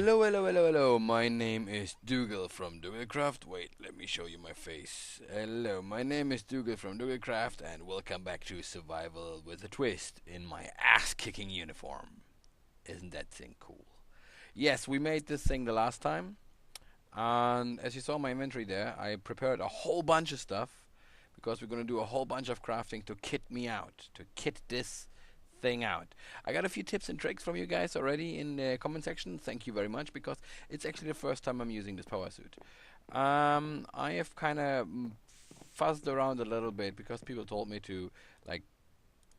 Hello, hello, hello, hello. My name is Dougal from BuildCraft. Wait, let me show you my face. Hello, my name is Dougal from BuildCraft, and welcome back to Survival with a Twist in my ass-kicking uniform. Isn't that thing cool? Yes, we made this thing the last time, and as you saw my inventory there, I prepared a whole bunch of stuff because we're going to do a whole bunch of crafting to kit me out, to kit this thing out. I got a few tips and tricks from you guys already in the comment section. Thank you very much, because it's actually the first time I'm using this power suit. I have kind of fuzzed around a little bit because people told me to like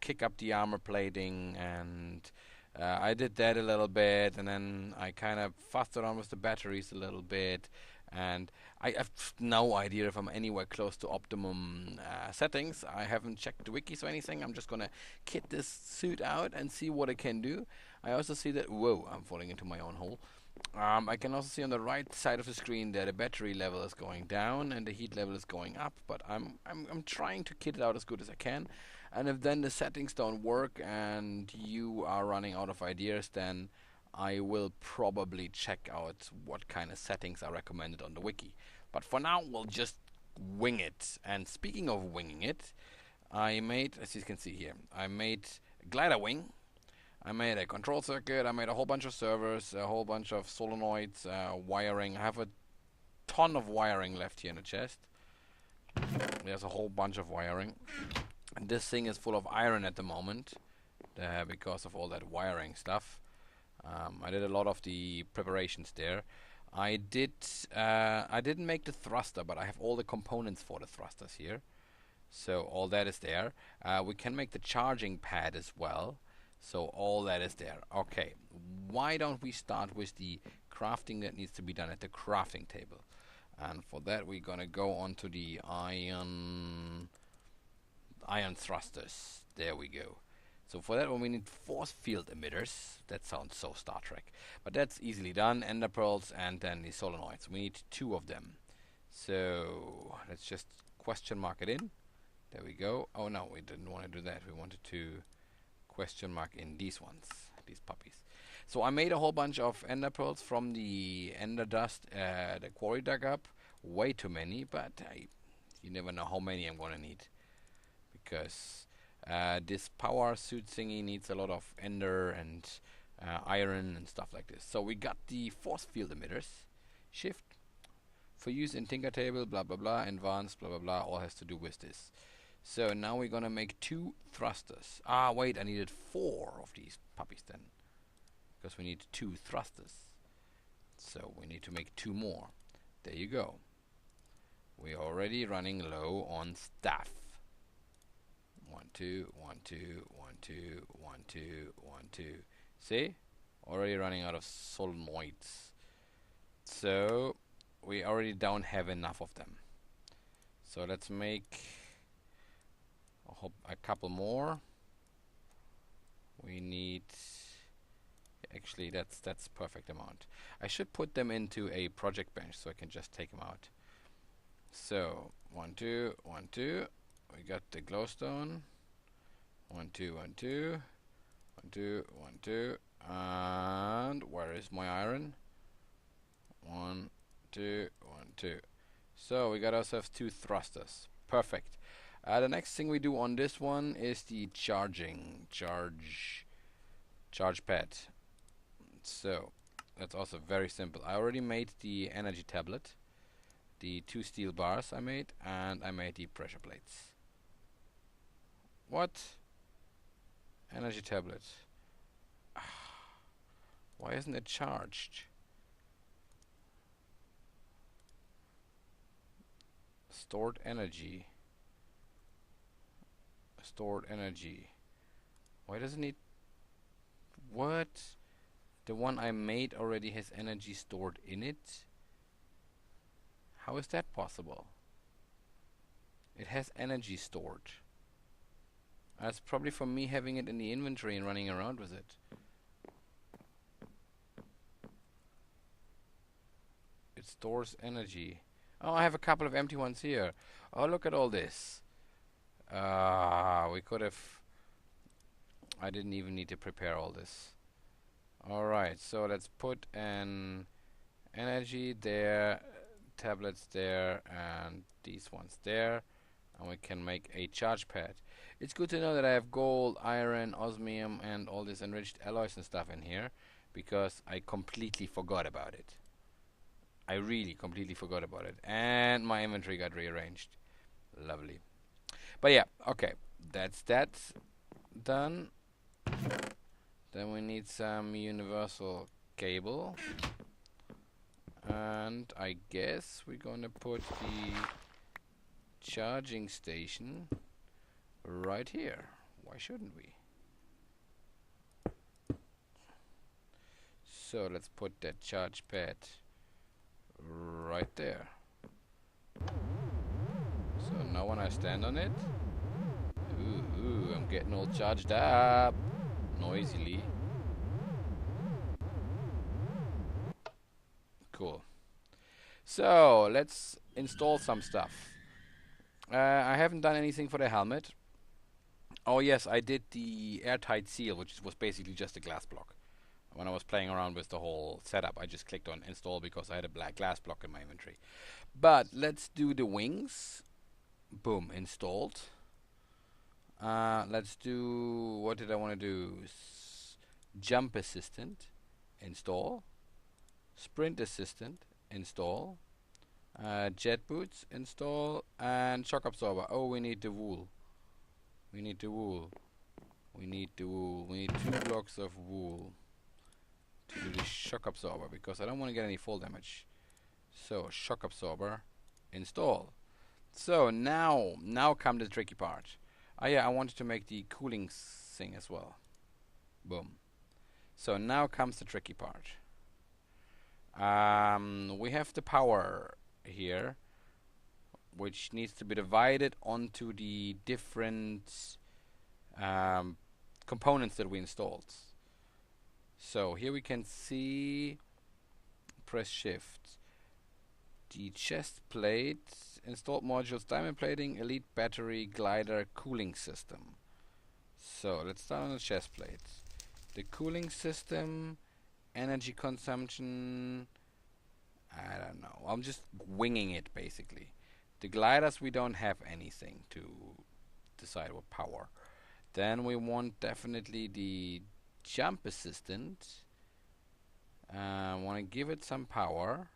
kick up the armor plating, and I did that a little bit, and then I kind of fussed around with the batteries a little bit, and I have no idea if I'm anywhere close to optimum settings. I haven't checked the wikis or anything. I'm just gonna kit this suit out and see what it can do. I also see that, whoa, I'm falling into my own hole. I can also see on the right side of the screen that the battery level is going down and the heat level is going up, but I'm trying to kit it out as good as I can. And if then the settings don't work and you are running out of ideas, then I will probably check out what kind of settings are recommended on the wiki. But for now, we'll just wing it. And speaking of winging it, I made, as you can see here, I made a glider wing. I made a control circuit. I made a whole bunch of servers, a whole bunch of solenoids, wiring. I have a ton of wiring left here in the chest. There's a whole bunch of wiring. And this thing is full of iron at the moment because of all that wiring stuff. I did a lot of the preparations there. I didn't make the thruster, but I have all the components for the thrusters here. So all that is there. We can make the charging pad as well. So all that is there. Okay, why don't we start with the crafting that needs to be done at the crafting table? And for that we're gonna go onto the iron thrusters. There we go. So for that one we need force field emitters. That sounds so Star Trek. But that's easily done. Ender pearls and then the solenoids. We need 2 of them. So let's just question mark it in. There we go. Oh no, we didn't want to do that. We wanted to question mark in these ones. These puppies. So I made a whole bunch of ender pearls from the ender dust the quarry dug up. Way too many, but you never know how many I'm gonna need. Because this power suit thingy needs a lot of ender and iron and stuff like this. So we got the force field emitters. Shift. For use in Tinker Table, blah blah blah, advanced, blah blah blah, all has to do with this. So now we're gonna make 2 thrusters. Ah, wait, I needed 4 of these puppies then. Because we need 2 thrusters. So we need to make 2 more. There you go. We're already running low on stuff. 1, 2, 1, 2, 1, 2, 1, 2, 1, 2. See? Already running out of solenoids. So we already don't have enough of them. So let's make a couple more. We need, actually that's perfect amount. I should put them into a project bench so I can just take them out. So 1, 2, 1, 2. We got the glowstone. 1, 2, 1, 2. 1, 2, 1, 2. And where is my iron? 1, 2, 1, 2. So we got ourselves 2 thrusters. Perfect. The next thing we do on this one is the charge pad. So that's also very simple. I already made the energy tablet, the 2 steel bars I made, and I made the pressure plates. What? Energy tablet. Why isn't it charged? Stored energy. Stored energy. Why does it need... What? The one I made already has energy stored in it? How is that possible? It has energy stored. That's probably from me having it in the inventory and running around with it. It stores energy. Oh, I have a couple of empty ones here. Oh, look at all this. We could have... I didn't even need to prepare all this. Alright, so let's put an energy there, tablets there, and these ones there. And we can make a charge pad. It's good to know that I have gold, iron, osmium, and all these enriched alloys and stuff in here, because I completely forgot about it. I really completely forgot about it. And my inventory got rearranged. Lovely. But yeah, okay. That's that done. Then we need some universal cable. And I guess we're gonna put the charging station right here. Why shouldn't we? So let's put that charge pad right there. So now when I stand on it, ooh, I'm getting all charged up noisily. Cool. So let's install some stuff. I haven't done anything for the helmet. Oh yes, I did the airtight seal, which was basically just a glass block. When I was playing around with the whole setup, I just clicked on install because I had a black glass block in my inventory. But let's do the wings. Boom, installed. Let's do, what did I want to do? Jump assistant, install. Sprint assistant, install. Jet boots, install. And shock absorber. Oh, we need the wool. We need the wool. We need the wool. We need 2 blocks of wool to do the shock absorber, because I don't want to get any fall damage. So shock absorber, install. So now come the tricky part. Oh yeah, I wanted to make the cooling thing as well. Boom. So now comes the tricky part. We have the power here, which needs to be divided onto the different components that we installed. So here we can see, press shift, the chest plate, installed modules, diamond plating, elite battery, glider, cooling system. So let's start on the chest plate. The cooling system, energy consumption, I don't know. I'm just winging it basically. The gliders, we don't have anything to decide what power. Then we want definitely the jump assistant. Want to give it some power.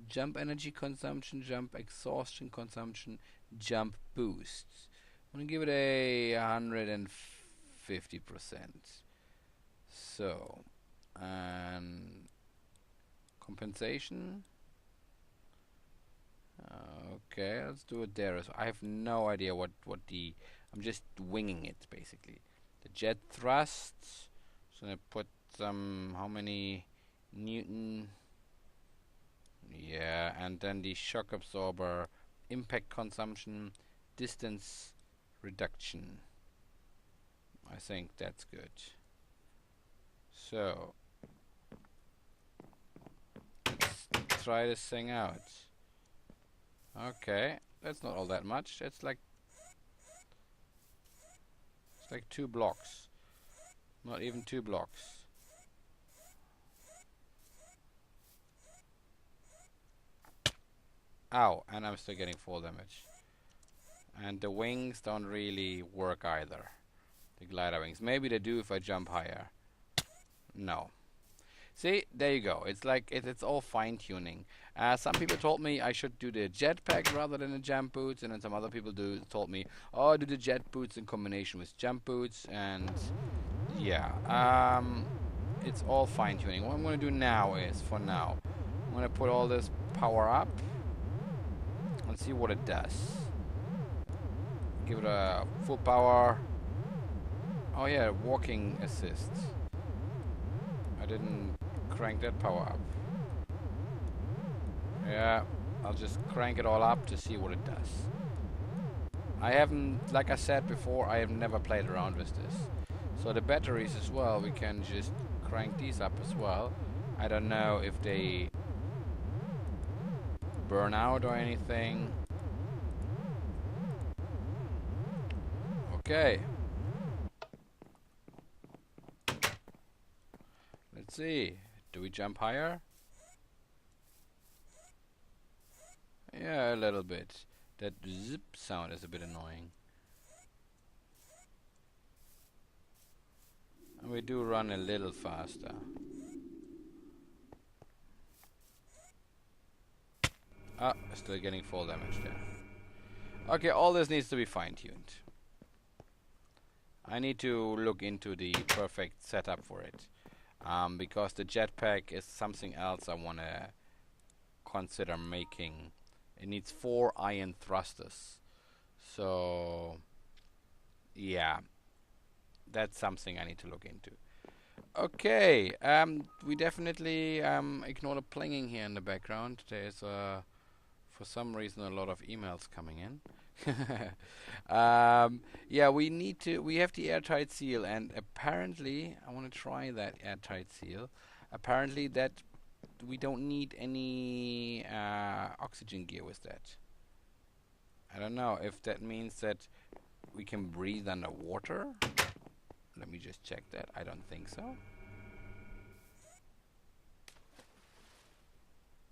Jump energy consumption, jump exhaustion consumption, jump boosts. I'm gonna give it a 150%. So, and compensation. Okay, let's do it there. So I have no idea what the. I'm just winging it basically. The jet thrust. So I put some, how many Newton? Yeah, and then the shock absorber, impact consumption, distance reduction. I think that's good. So let's try this thing out. Okay, that's not all that much. It's like 2 blocks. Not even 2 blocks. Ow, and I'm still getting fall damage. And the wings don't really work either. The glider wings. Maybe they do if I jump higher. No. See, there you go. It's like it's all fine-tuning. Some people told me I should do the jetpack rather than the jump boots, and then some other people told me, oh, do the jet boots in combination with jump boots, and yeah, it's all fine-tuning. What I'm going to do now is, for now, I'm going to put all this power up and see what it does. Give it a full power. Oh yeah, walking assist. I didn't crank that power up. Yeah, I'll just crank it all up to see what it does. I haven't, like I said before, I have never played around with this. So the batteries as well, we can just crank these up as well. I don't know if they burn out or anything. Okay. see. Do we jump higher? Yeah, a little bit. That zip sound is a bit annoying. And we do run a little faster. Ah, still getting fall damage there. Okay, all this needs to be fine-tuned. I need to look into the perfect setup for it. Because the jetpack is something else I want to consider making. It needs 4 iron thrusters. So, yeah. That's something I need to look into. Okay, we definitely ignore the plinging here in the background. There's for some reason a lot of emails coming in. Yeah, we have the airtight seal, and apparently I want to try that airtight seal. Apparently that we don't need any oxygen gear with that. I don't know if that means that we can breathe underwater. Let me just check that. I don't think so.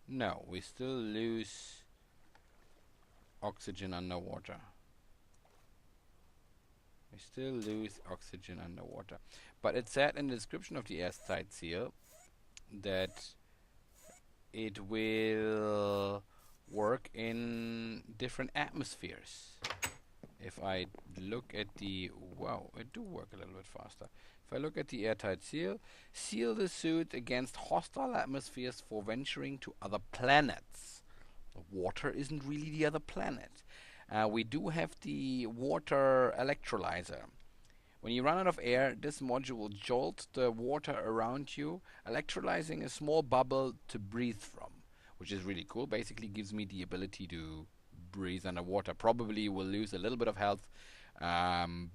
No, we still lose oxygen underwater. We still lose oxygen underwater. But it said in the description of the airtight seal that it will work in different atmospheres. If I look at the... Wow, it do work a little bit faster. If I look at the airtight seal, seal the suit against hostile atmospheres for venturing to other planets. Water isn't really the other planet. We do have the water electrolyzer. When you run out of air, this module will jolt the water around you, electrolyzing a small bubble to breathe from, which is really cool. Basically gives me the ability to breathe underwater. Probably will lose a little bit of health, and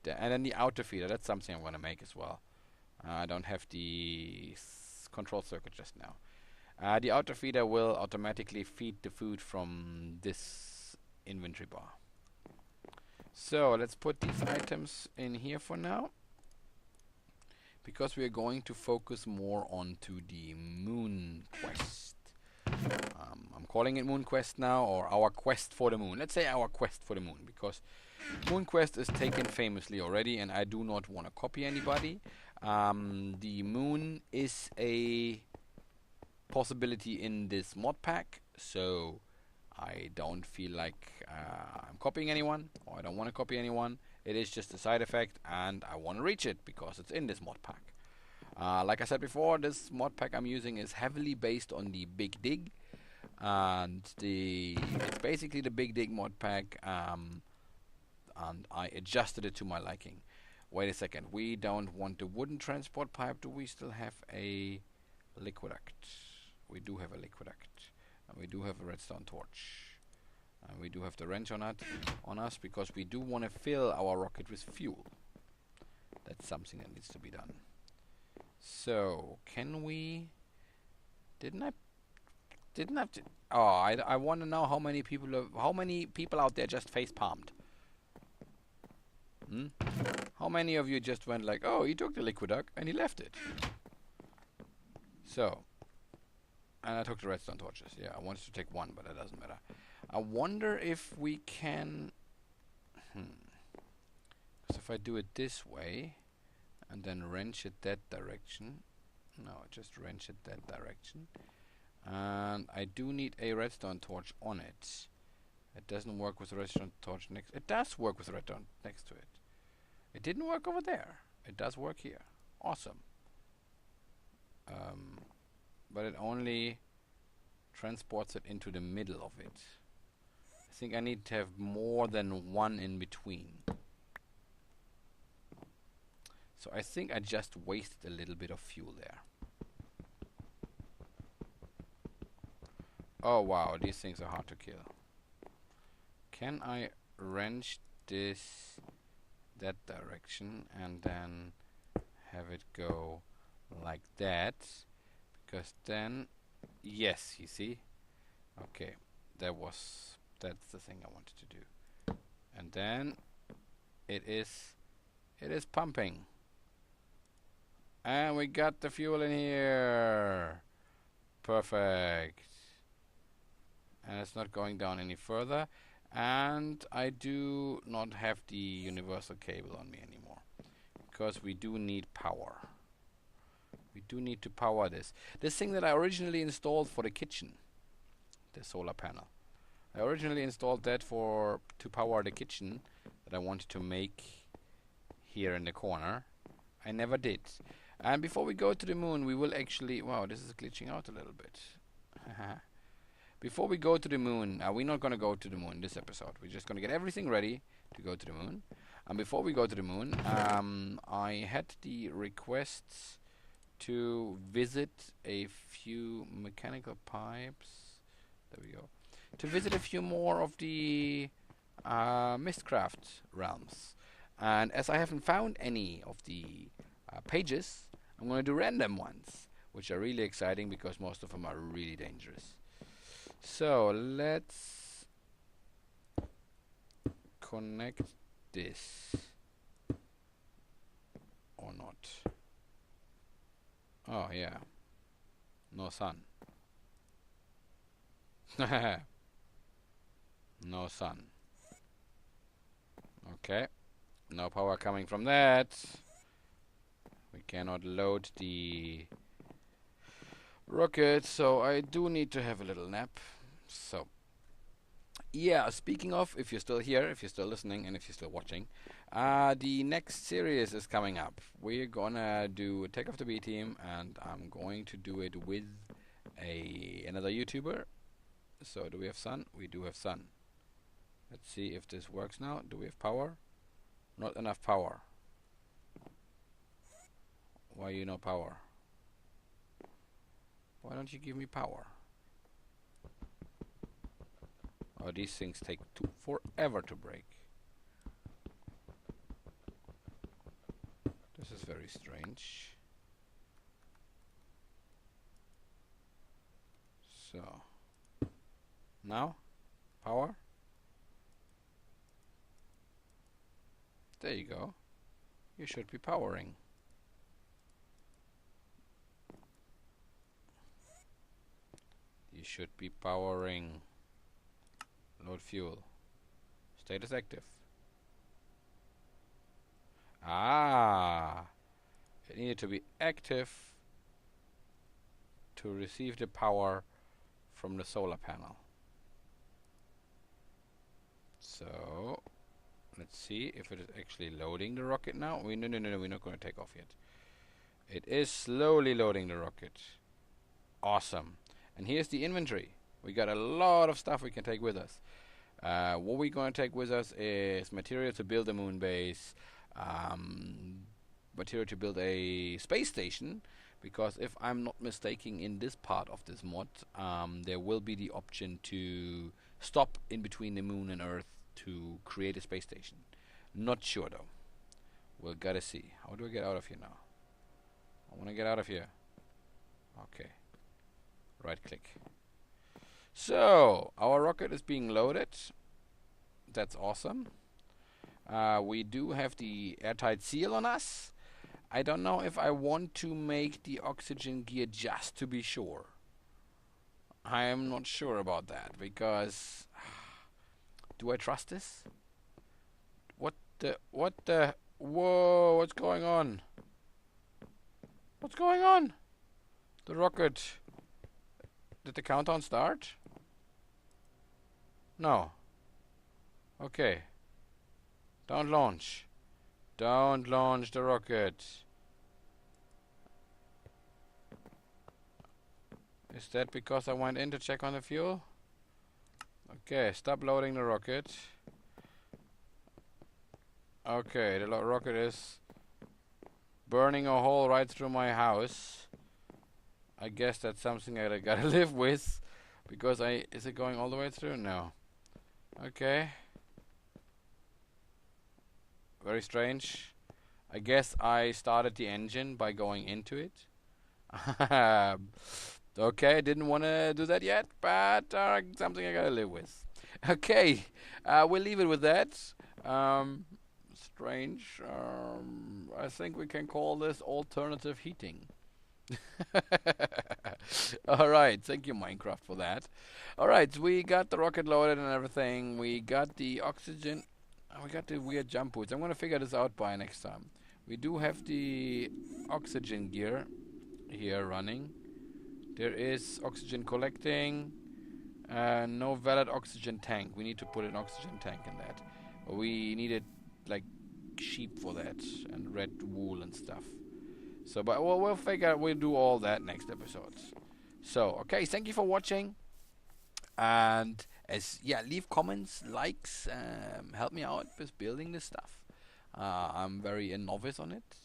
then the outer feeder, that's something I'm going to make as well. I don't have the control circuit just now. The outer feeder will automatically feed the food from this inventory bar. So let's put these items in here for now, because we are going to focus more onto the moon quest. I'm calling it Moon Quest now, or our quest for the moon. Let's say our quest for the moon, because Moon Quest is taken famously already, and I do not want to copy anybody. The moon is a possibility in this mod pack, so I don't feel like I'm copying anyone, or I don't want to copy anyone. It is just a side effect, and I want to reach it because it's in this mod pack. Like I said before, this mod pack I'm using is heavily based on the Big Dig, and it's basically the Big Dig mod pack, and I adjusted it to my liking. Wait a second, we don't want the wooden transport pipe. Do we still have a liquiduct? We do have a liquiduct, and we do have a redstone torch, and we do have the wrench on us because we do want to fill our rocket with fuel. That's something that needs to be done. So, can we... Didn't have to... Oh, I want to know how many people out there just face palmed. How many of you just went like, oh, he took the liquiduct and he left it. So, and I took the redstone torches. Yeah, I wanted to take one, but that doesn't matter. I wonder if we can... Because if I do it this way, and then wrench it that direction. No, just wrench it that direction. And I do need a redstone torch on it. It doesn't work with the redstone torch next. It does work with the redstone next to it. It didn't work over there. It does work here. Awesome. But it only transports it into the middle of it. I think I need to have more than one in between. So I think I just wasted a little bit of fuel there. Oh wow, these things are hard to kill. Can I wrench this that direction and then have it go like that? Because then, yes, you see? Okay, that's the thing I wanted to do. And then it is pumping. And we got the fuel in here. Perfect. And it's not going down any further. And I do not have the universal cable on me anymore, because we do need power. We do need to power this. This thing that I originally installed for the kitchen, the solar panel. I originally installed that to power the kitchen that I wanted to make here in the corner. I never did. And before we go to the moon, we will actually... Wow, this is glitching out a little bit. Before we go to the moon, we're not going to go to the moon this episode. We're just going to get everything ready to go to the moon. And before we go to the moon, I had the requests to visit a few mechanical pipes. There we go. To visit a few more of the Mistcraft realms. And as I haven't found any of the pages, I'm going to do random ones, which are really exciting because most of them are really dangerous. So let's connect this or not. Oh yeah, no sun. No sun. Okay, no power coming from that. We cannot load the rocket, so I do need to have a little nap. So, yeah, speaking of, if you're still here, if you're still listening, and if you're still watching, the next series is coming up. We're gonna do a Tech of the B team, and I'm going to do it with another YouTuber. So, do we have sun? We do have sun. Let's see if this works now. Do we have power? Not enough power. Why you no power? Why don't you give me power? Oh, these things take forever to break. This is very strange. So, now, power. There you go. You should be powering. You should be powering. Load fuel. Status active. Ah! It needed to be active to receive the power from the solar panel. So, let's see if it is actually loading the rocket now. No, we're not going to take off yet. It is slowly loading the rocket. Awesome. And here's the inventory. We got a lot of stuff we can take with us. What we're going to take with us is material to build a moon base, material to build a space station, because if I'm not mistaken, in this part of this mod, there will be the option to stop in between the moon and Earth to create a space station. Not sure though. We'll gotta see. How do I get out of here now? I want to get out of here. Okay. Right click. So, our rocket is being loaded. That's awesome. We do have the airtight seal on us. I don't know if I want to make the oxygen gear just to be sure. I am not sure about that, because... do I trust this? What the... Whoa, what's going on? What's going on? The rocket... Did the countdown start? No. Okay. Don't launch. Don't launch the rocket. Is that because I went in to check on the fuel? Okay, stop loading the rocket. Okay, the rocket is burning a hole right through my house. I guess that's something I gotta live with, because is it going all the way through? No. Okay. Very strange. I guess I started the engine by going into it. Okay, didn't want to do that yet, but something I gotta live with. Okay, we'll leave it with that. strange. I think we can call this alternative heating. Alright, thank you Minecraft for that. Alright, we got the rocket loaded and everything. We got the oxygen. We got the weird jump boots. I'm gonna figure this out by next time. We do have the oxygen gear here running. There is oxygen collecting. No valid oxygen tank. We need to put an oxygen tank in that. We needed like sheep for that and red wool and stuff. So, but we'll do all that next episode. So, okay, thank you for watching. And leave comments, likes, help me out with building this stuff. I'm very a novice on it.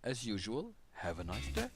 As usual, have a nice day.